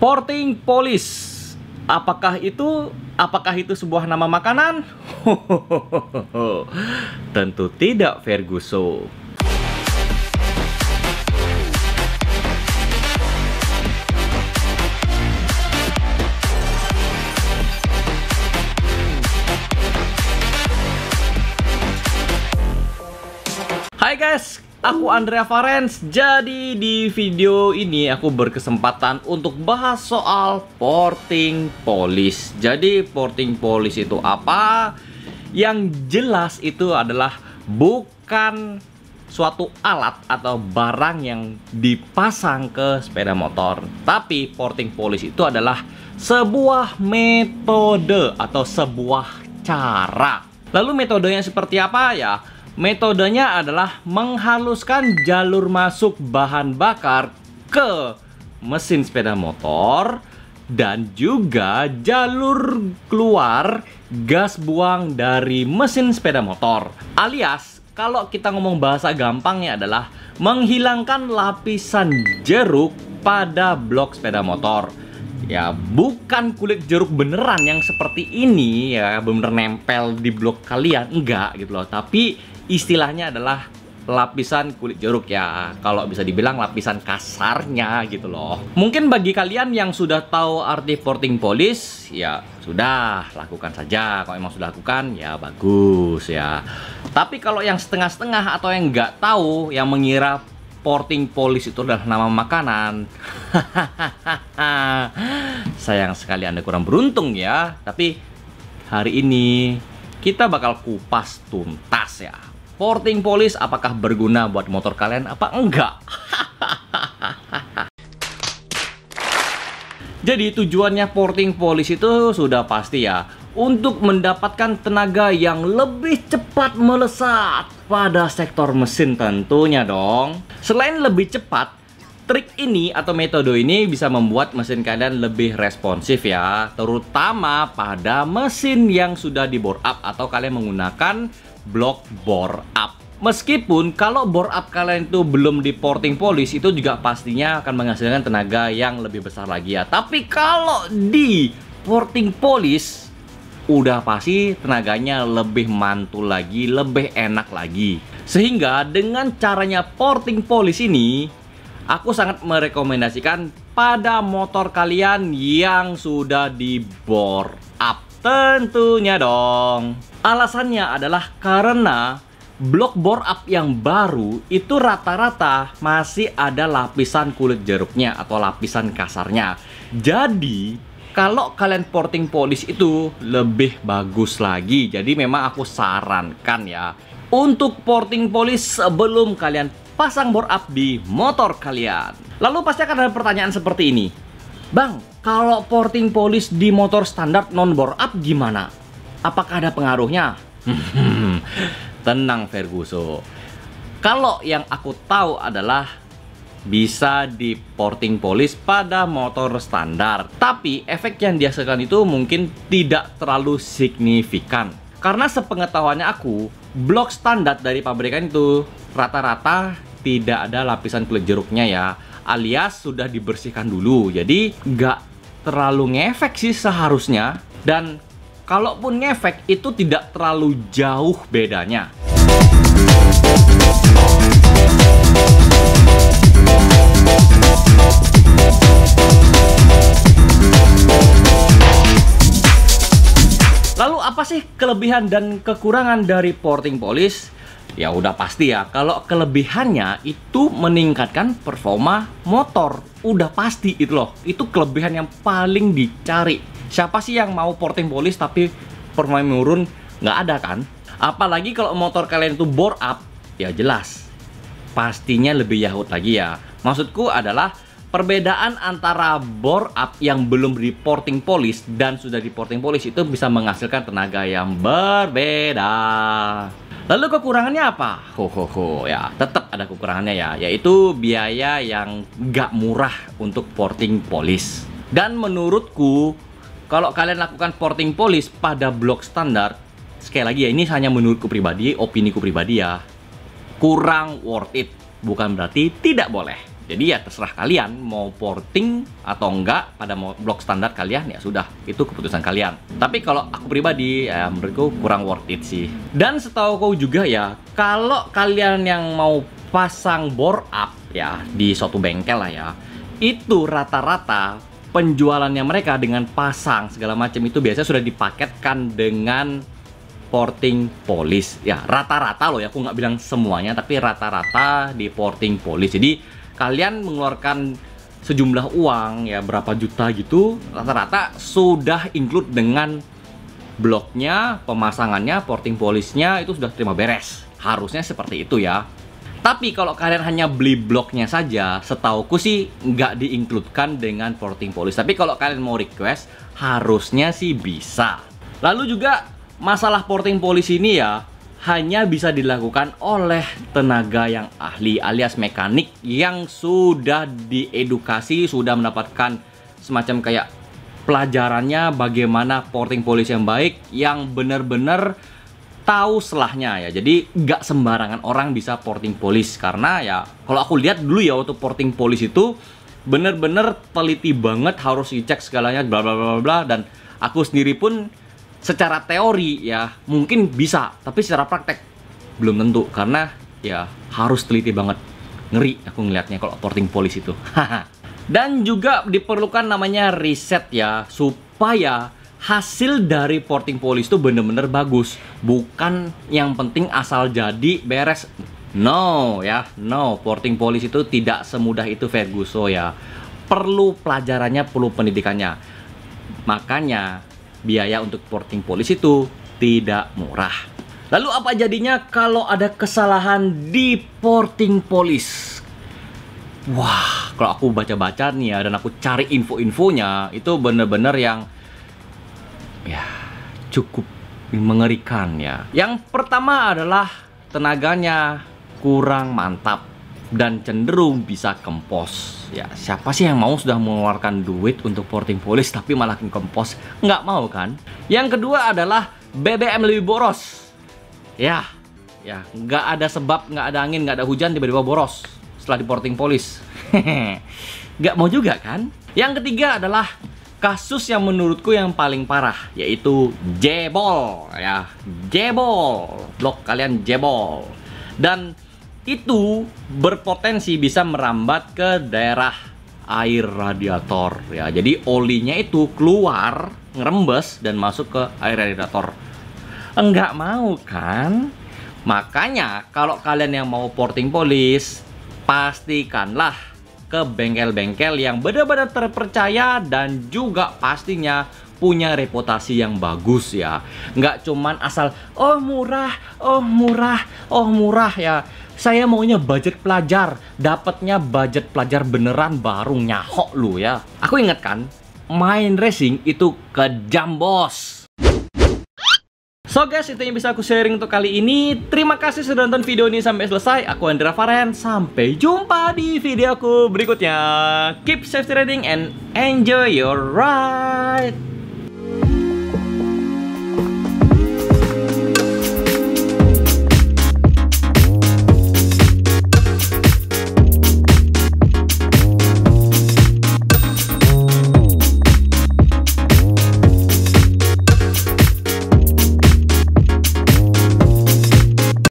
Porting Polish. Apakah itu sebuah nama makanan? Tentu tidak, Ferguson. Hai guys, aku Andrea Farens. Jadi di video ini aku berkesempatan untuk bahas soal Porting Polish. Jadi Porting Polish itu apa? Yang jelas itu adalah bukan suatu alat atau barang yang dipasang ke sepeda motor. Tapi Porting Polish itu adalah sebuah metode atau sebuah cara. Lalu metodenya seperti apa ya? Metodenya adalah menghaluskan jalur masuk bahan bakar ke mesin sepeda motor dan juga jalur keluar gas buang dari mesin sepeda motor. Alias, kalau kita ngomong bahasa gampangnya adalah menghilangkan lapisan jeruk pada blok sepeda motor. Ya, bukan kulit jeruk beneran yang seperti ini ya, bener nempel di blok kalian, enggak gitu loh. Tapi istilahnya adalah lapisan kulit jeruk ya, kalau bisa dibilang lapisan kasarnya gitu loh. Mungkin bagi kalian yang sudah tahu arti Porting Polish, ya sudah, lakukan saja. Kalau emang sudah lakukan, ya bagus ya. Tapi kalau yang setengah-setengah atau yang nggak tahu, yang mengira Porting Polish itu adalah nama makanan, sayang sekali Anda kurang beruntung ya. Tapi hari ini kita bakal kupas tuntas ya. Porting Polish apakah berguna buat motor kalian apa enggak? Jadi tujuannya Porting Polish itu sudah pasti ya, untuk mendapatkan tenaga yang lebih cepat melesat pada sektor mesin tentunya dong. Selain lebih cepat, trik ini atau metode ini bisa membuat mesin kalian lebih responsif ya, terutama pada mesin yang sudah di bore up atau kalian menggunakan blok bore up. Meskipun kalau bore up kalian itu belum di Porting Polish, itu juga pastinya akan menghasilkan tenaga yang lebih besar lagi ya. Tapi kalau di Porting Polish, udah pasti tenaganya lebih mantul lagi, lebih enak lagi. Sehingga dengan caranya Porting Polish ini, aku sangat merekomendasikan pada motor kalian yang sudah di bore up tentunya dong. Alasannya adalah karena blok bore up yang baru itu rata-rata masih ada lapisan kulit jeruknya atau lapisan kasarnya. Jadi kalau kalian Porting Polish itu lebih bagus lagi. Jadi memang aku sarankan ya, untuk Porting Polish sebelum kalian pasang bore up di motor kalian. Lalu pasti akan ada pertanyaan seperti ini, Bang, kalau Porting Polish di motor standar non bore up gimana? Apakah ada pengaruhnya? Tenang Ferguson. Kalau yang aku tahu adalah bisa di Porting Polish pada motor standar, tapi efek yang dihasilkan itu mungkin tidak terlalu signifikan. Karena sepengetahuannya aku, blok standar dari pabrikan itu rata-rata tidak ada lapisan kulit jeruknya ya, alias sudah dibersihkan dulu. Jadi nggak terlalu ngefek sih seharusnya. Dan kalaupun ngefek itu tidak terlalu jauh bedanya. Lalu apa sih kelebihan dan kekurangan dari Porting Polish? Ya udah pasti ya, kalau kelebihannya itu meningkatkan performa motor. Udah pasti itu loh, itu kelebihan yang paling dicari. Siapa sih yang mau Porting Polish tapi performa menurun? Nggak ada kan? Apalagi kalau motor kalian itu bore up, ya jelas pastinya lebih yahut lagi ya. Maksudku adalah perbedaan antara bore up yang belum di Porting Polish dan sudah di Porting Polish itu bisa menghasilkan tenaga yang berbeda. Lalu kekurangannya apa? Ya tetap ada kekurangannya ya, yaitu biaya yang nggak murah untuk Porting Polish. Dan menurutku, kalau kalian lakukan Porting Polish pada blok standar, sekali lagi ya, ini hanya menurutku pribadi, opiniku pribadi ya, kurang worth it. Bukan berarti tidak boleh. Jadi ya terserah kalian mau porting atau enggak pada blok standar kalian, ya sudah, itu keputusan kalian. Tapi kalau aku pribadi ya menurutku kurang worth it sih. Dan setahu kau juga ya, kalau kalian yang mau pasang bore up ya di suatu bengkel lah ya, itu rata-rata penjualannya mereka dengan pasang segala macam itu biasanya sudah dipaketkan dengan porting polish. Ya rata-rata loh ya, aku nggak bilang semuanya, tapi rata-rata di porting polish. Jadi kalian mengeluarkan sejumlah uang ya berapa juta gitu, rata-rata sudah include dengan bloknya, pemasangannya, porting polishnya itu sudah terima beres. Harusnya seperti itu ya. Tapi kalau kalian hanya beli bloknya saja, setauku sih nggak di-includekan dengan porting polish. Tapi kalau kalian mau request, harusnya sih bisa. Lalu juga masalah porting polish ini ya hanya bisa dilakukan oleh tenaga yang ahli alias mekanik yang sudah diedukasi, sudah mendapatkan semacam kayak pelajarannya bagaimana porting polish yang baik, yang benar-benar tahu selahnya ya. Jadi nggak sembarangan orang bisa porting polish, karena ya kalau aku lihat dulu ya waktu porting polish itu bener-bener teliti banget, harus dicek segalanya bla bla bla bla. Dan aku sendiri pun secara teori ya mungkin bisa, tapi secara praktek belum tentu, karena ya harus teliti banget. Ngeri aku ngelihatnya kalau porting polish itu. Dan juga diperlukan namanya riset ya, supaya hasil dari porting polish itu bener-bener bagus. Bukan yang penting asal jadi beres. No ya, no, porting polish itu tidak semudah itu Ferguson ya. Perlu pelajarannya, perlu pendidikannya. Makanya biaya untuk porting polish itu tidak murah. Lalu apa jadinya kalau ada kesalahan di porting polish? Wah, kalau aku baca-baca nih ya dan aku cari info-infonya, itu bener-bener yang ya cukup mengerikan ya. Yang pertama adalah tenaganya kurang mantap dan cenderung bisa kempos. Ya, siapa sih yang mau sudah mengeluarkan duit untuk porting polish tapi malah kempos? Nggak mau kan? Yang kedua adalah BBM lebih boros. Ya, nggak ada sebab, nggak ada angin, nggak ada hujan, tiba-tiba boros setelah di porting polish. Nggak mau juga kan? Yang ketiga adalah kasus yang menurutku yang paling parah, yaitu jebol ya. Jebol, blok kalian jebol. Dan itu berpotensi bisa merambat ke daerah air radiator ya. Jadi olinya itu keluar, ngerembes dan masuk ke air radiator. Enggak mau kan? Makanya kalau kalian yang mau porting polish, pastikanlah ke bengkel-bengkel yang benar-benar terpercaya dan juga pastinya punya reputasi yang bagus ya. Nggak cuman asal oh murah, oh murah, oh murah ya. Saya maunya budget pelajar, dapatnya budget pelajar beneran baru nyahok lu ya. Aku ingat kan, main racing itu kejam bos. So guys, itu yang bisa aku sharing untuk kali ini. Terima kasih sudah nonton video ini sampai selesai. Aku Andra Faren, sampai jumpa di video aku berikutnya. Keep safe riding and enjoy your ride.